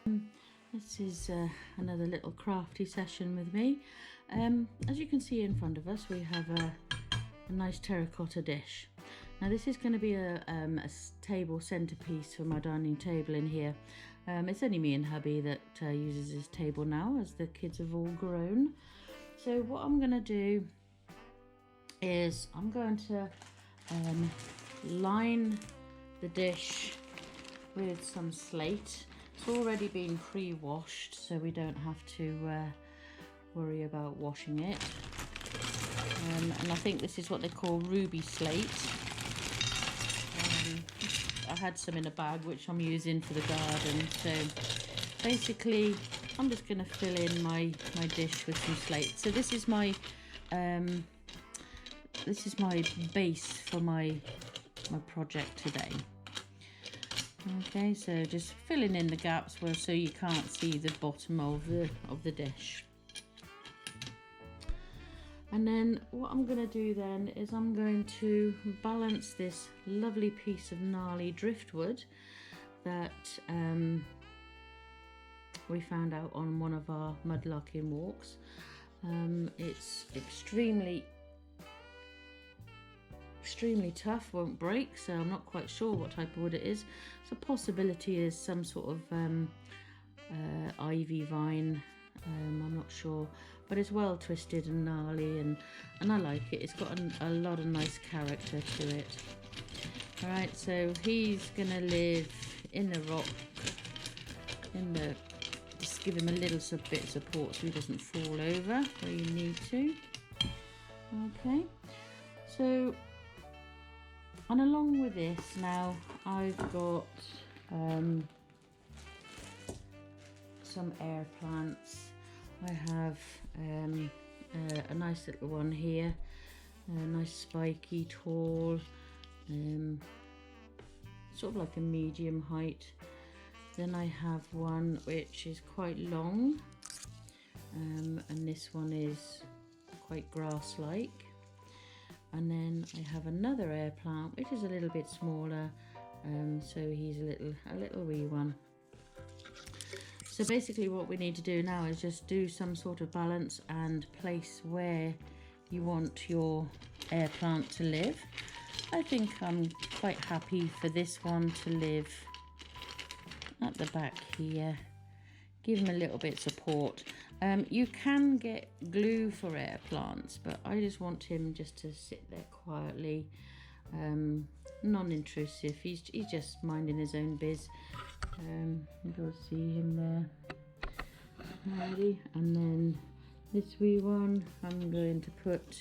This is another little crafty session with me. As you can see in front of us, we have a nice terracotta dish. Now this is going to be a table centerpiece for my dining table in here. It's only me and hubby that uses this table now, as the kids have all grown. So what I'm going to do is I'm going to line the dish with some slate. It's already been pre-washed, so we don't have to worry about washing it. And I think this is what they call ruby slate. I had some in a bag which I'm using for the garden. So basically I'm just going to fill in my dish with some slate. So this is my base for my project today. Okay, so just filling in the gaps so you can't see the bottom of the dish. And then what I'm going to do then is I'm going to balance this lovely piece of gnarly driftwood that we found out on one of our mudlarking walks. It's extremely tough, won't break, so I'm not quite sure what type of wood it is. So possibility is some sort of ivy vine. I'm not sure, but it's well twisted and gnarly, and I like it. It's got a lot of nice character to it. All right, so he's gonna live in the rock, just give him a little bit of support so he doesn't fall over where you need to. Okay, so, and along with this now I've got some air plants. I have a nice little one here, a nice spiky, tall, sort of like a medium height. Then I have one which is quite long, and this one is quite grass-like. And then I have another air plant which is a little bit smaller, so he's a little wee one. So basically what we need to do now is just do some sort of balance and place where you want your air plant to live. I think I'm quite happy for this one to live at the back here. Give him a little bit of support. You can get glue for air plants, but I just want him just to sit there quietly, non-intrusive. He's just minding his own biz. You'll see him there. Alrighty, and then this wee one I'm going to put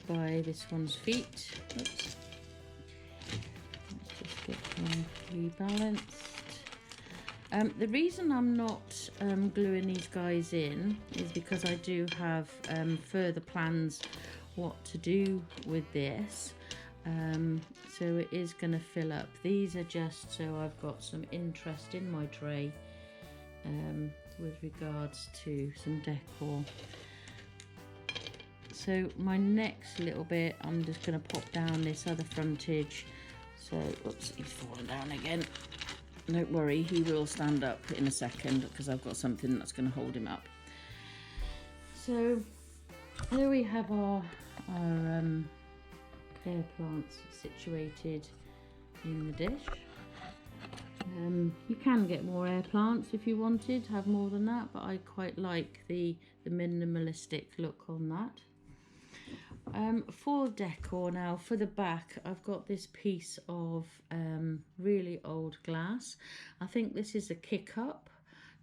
by this one's feet. Oops. Let's just get them rebalanced. The reason I'm not gluing these guys in is because I do have further plans what to do with this. So it is going to fill up. These are just so I've got some interest in my tray with regards to some decor. So my next little bit, I'm just going to pop down this other frontage. So, oops, he's fallen down again. Don't worry, he will stand up in a second because I've got something that's going to hold him up. So there we have our air plants situated in the dish. You can get more air plants if you wanted, have more than that, but I quite like the minimalistic look on that. For decor now, for the back, I've got this piece of really old glass. I think this is a kick up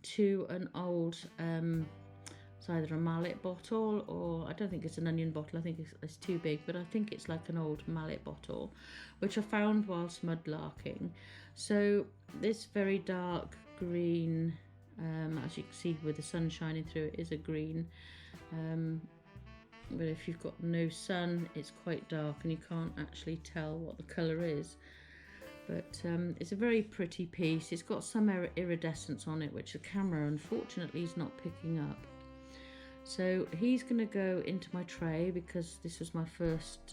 to an old it's either a mallet bottle, or I don't think it's an onion bottle, I think it's too big, but I think it's like an old mallet bottle, which I found whilst mudlarking. So this very dark green, as you can see with the sun shining through it, is a green. But if you've got no sun, it's quite dark and you can't actually tell what the colour is. But it's a very pretty piece. It's got some iridescence on it, which the camera unfortunately is not picking up. So he's going to go into my tray because this was my first,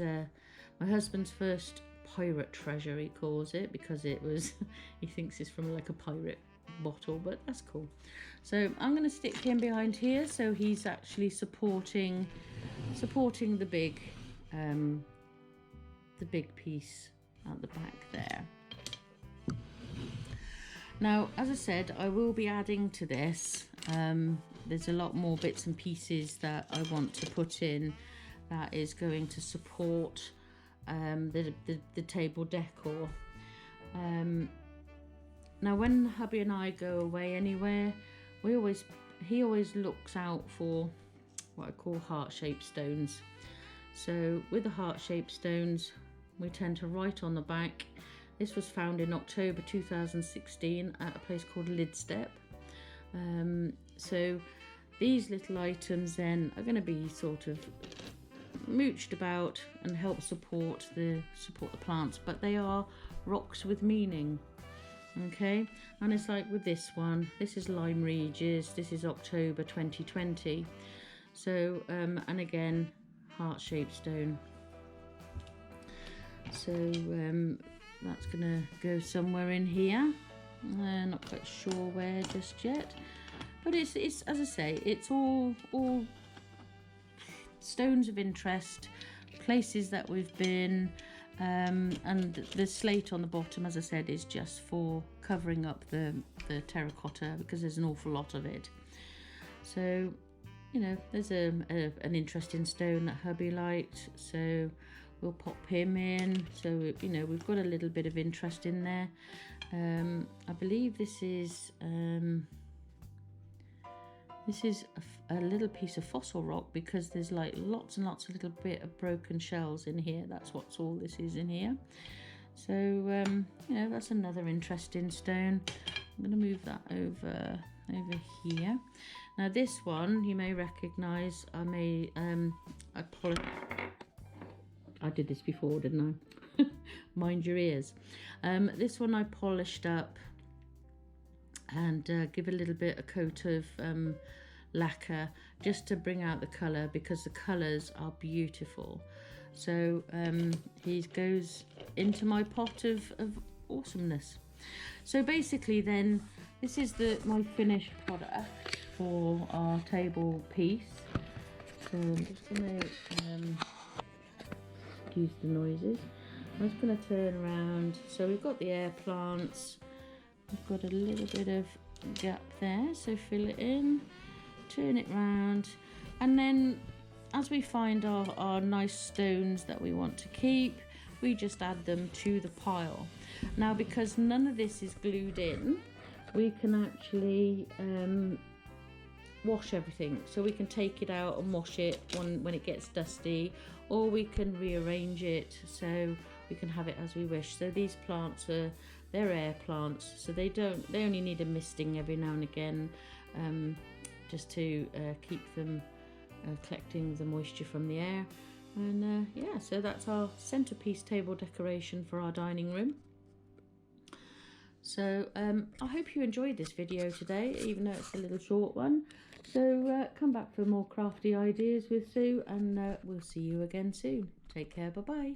my husband's first pirate treasure, he calls it, because it was, he thinks it's from like a pirate bottle, but that's cool. So I'm going to stick him behind here, so he's actually supporting the big piece at the back there. Now, as I said, I will be adding to this. There's a lot more bits and pieces that I want to put in that is going to support the table decor. Now, when hubby and I go away anywhere, he always looks out for what I call heart-shaped stones. So with the heart-shaped stones, we tend to write on the back. This was found in October 2016 at a place called Lidstep. So these little items then are going to be sort of mooched about and help support the plants, but they are rocks with meaning. Okay, and it's like with this one, this is Lime Regis, this is October 2020. So and again, heart-shaped stone. So that's gonna go somewhere in here. Not quite sure where just yet, but it's as I say, it's all stones of interest, places that we've been, and the slate on the bottom, as I said, is just for covering up the terracotta because there's an awful lot of it. So, you know, there's an interesting stone that hubby liked, so we'll pop him in. So, you know, we've got a little bit of interest in there. I believe this is a little piece of fossil rock, because there's like lots and lots of little bit of broken shells in here. That's what's all this is in here. So you know, that's another interesting stone. I'm going to move that over here. Now this one you may recognize. I did this before, didn't I? Mind your ears. This one I polished up and give a little bit a coat of lacquer just to bring out the colour, because the colours are beautiful. So he goes into my pot of awesomeness. So basically then, this is my finished product for our table piece. So I'm just going to excuse the noises. I'm just going to turn around. So we've got the air plants. We've got a little bit of gap there, so fill it in, turn it round, and then as we find our nice stones that we want to keep, we just add them to the pile. Now, because none of this is glued in, we can actually wash everything. So we can take it out and wash it when it gets dusty, or we can rearrange it so we can have it as we wish. So these plants they're air plants, so they only need a misting every now and again, just to keep them collecting the moisture from the air. And yeah, so that's our centerpiece table decoration for our dining room. So I hope you enjoyed this video today, even though it's a little short one. So come back for more crafty ideas with Sue, and we'll see you again soon. Take care, bye bye.